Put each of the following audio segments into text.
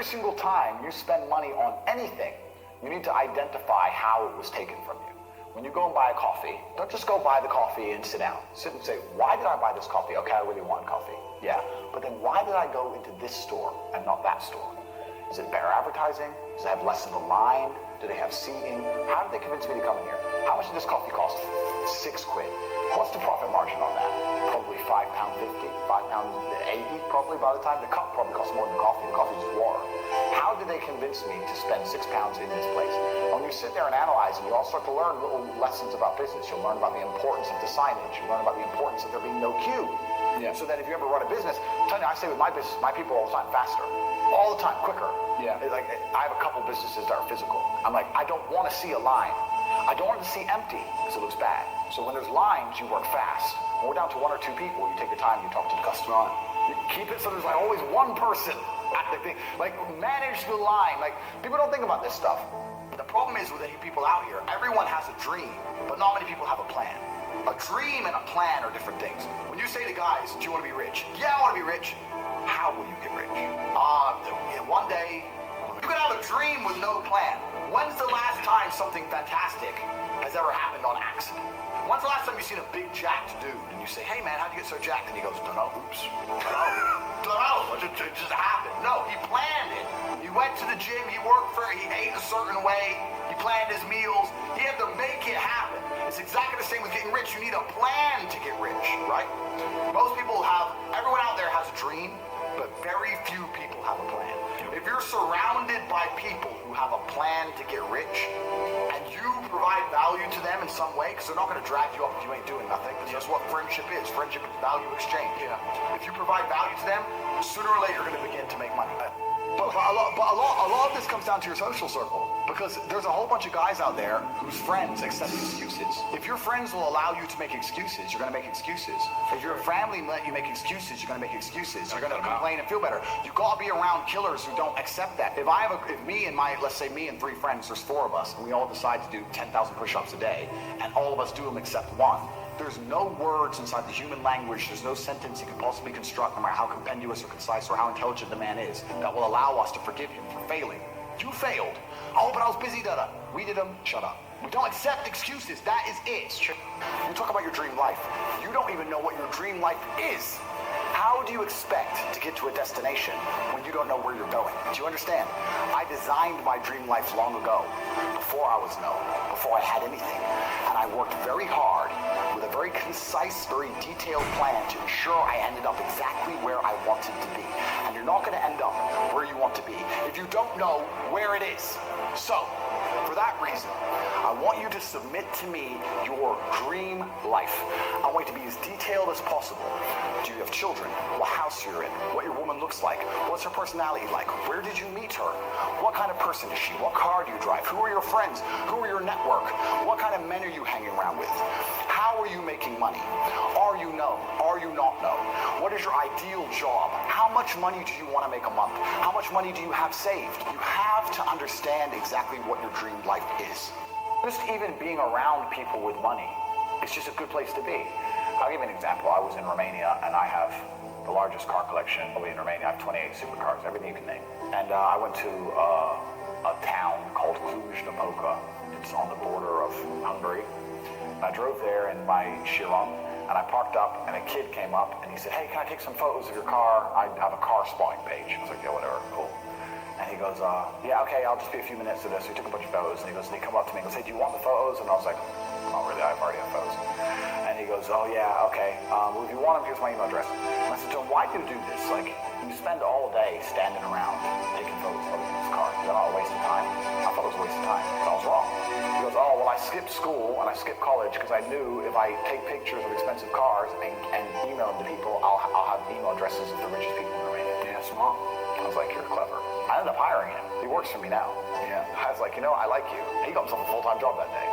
every single time you spend money on anything, you need to identify how it was taken from you. When you go and buy a coffee, don't just go buy the coffee and sit down. Sit and say, why did I buy this coffee? Okay, I really want coffee. Yeah, but then why did I go into this store and not that store? Is it better advertising? Does it have less of a line? Do they have seating? How did they convince me to come in here? How much did this coffee cost? £6. What's the profit margin on that? Probably £5.50, £5.80 probably by the time. The cup probably costs more than the coffee. The coffee is just water. How did they convince me to spend £6 in this place? When you sit there and analyze and you all start to learn little lessons about business, you'll learn about the importance of the signage. You'll learn about the importance of there being no queue. Yeah. So that if you ever run a business, I'm telling you, I say with my business, my people all the time faster. All the time, quicker. Yeah. Like, I have a couple businesses that are physical. I'm like, I don't want to see a line. I don't want it to see empty because it looks bad. So when there's lines, you work fast. When we're down to 1 or 2 people, you take the time, you talk to the customer. You keep it so there's like always one person at the thing. Like, manage the line. Like, people don't think about this stuff. The problem is with any people out here, everyone has a dream, but not many people have a plan. A dream and a plan are different things. When you say to guys, do you want to be rich? Yeah, I want to be rich. How will you get rich? One day, you can have a dream with no plan. When's the last time something fantastic has ever happened on accident? When's the last time you've seen a big jacked dude and you say, hey man, how'd you get so jacked? And he goes, don't know, oops. Don't know, it just happened. No, he planned it. He went to the gym, he ate a certain way, he planned his meals, he had to make it happen. It's exactly the same with getting rich. You need a plan to get rich, right? Everyone out there has a dream, but very few people have a plan. If you're surrounded by people who have a plan to get rich, and you provide value to them in some way, because they're not going to drag you up if you ain't doing nothing, because that's what friendship is. Friendship is value exchange. Yeah. If you provide value to them, sooner or later you're going to begin to make money. But a lot of this comes down to your social circle, because there's a whole bunch of guys out there whose friends accept excuses. If your friends will allow you to make excuses, you're going to make excuses. If your family let you make excuses, you're going to make excuses. You're going to complain and feel better. You got to be around killers who don't accept that. If let's say me and 3 friends, there's 4 of us, and we all decide to do 10,000 push-ups a day, and all of us do them except one, there's no words inside the human language, there's no sentence you can possibly construct, no matter how compendious or concise or how intelligent the man is, that will allow us to forgive him for failing. You failed. Oh, but I was busy, dada. We did them. Shut up. We don't accept excuses. That is it. You talk about your dream life. You don't even know what your dream life is. How do you expect to get to a destination when you don't know where you're going? Do you understand? I designed my dream life long ago, before I was known, before I had anything. And I worked very hard with a very concise, very detailed plan to ensure I ended up exactly where I wanted to be. And you're not going to end up where you want to be if you don't know where it is. So, for that reason, I want you to submit to me your dream life. I want you to be as detailed as possible. Do you have children? What house you're in? What your woman looks like? What's her personality like? Where did you meet her? What kind of person is she? What car do you drive? Who are your friends? Who are your network? What kind of men are you hanging around with? How are you making money? Are you known? Are you not known? What is your ideal job? How much money do you want to make a month? How much money do you have saved? You have to understand exactly what your dream life is. Just even being around people with money, it's just a good place to be. I'll give you an example. I was in Romania, and I have the largest car collection in Romania. I have 28 supercars, everything you can name. And I went to a town called Cluj-Napoca. It's on the border of Hungary. And I drove there in my Chiron, and I parked up, and a kid came up, and he said, hey, can I take some photos of your car? I have a car spotting page. I was like, yeah, whatever, cool. And he goes, yeah, okay, I'll just be a few minutes of this. So he took a bunch of photos, and he come up to me and goes, hey, do you want the photos? And I was like, not really, I already have photos. And he goes, oh yeah, okay, well, if you want them, here's my email address. And I said to him, why do you do this? Like, you spend all day standing around taking photos of this car. Is that not a waste of time? I thought it was a waste of time, but I was wrong. He goes, oh, well, I skipped school and I skipped college because I knew if I take pictures of expensive cars and email them to people, I'll have email addresses of the richest people in Romania. Yeah, smart. I was like, you're clever. I ended up hiring him. He works for me now. Yeah. I was like, I like you. He got himself a full-time job that day.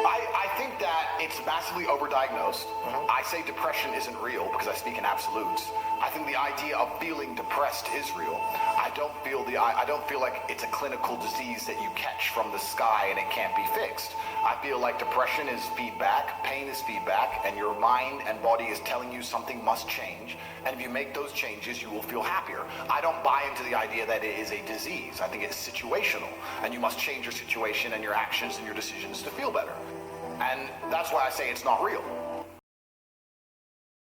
I think that it's massively overdiagnosed. I say depression isn't real because I speak in absolutes. I think the idea of feeling depressed is real. I don't I don't feel like it's a clinical disease that you catch from the sky and it can't be fixed. I feel like depression is feedback, pain is feedback, and your mind and body is telling you something must change. And if you make those changes, you will feel happier. I don't buy into the idea that it is a disease. I think it's situational, and you must change your situation and your actions and your decisions to feel better. And that's why I say it's not real.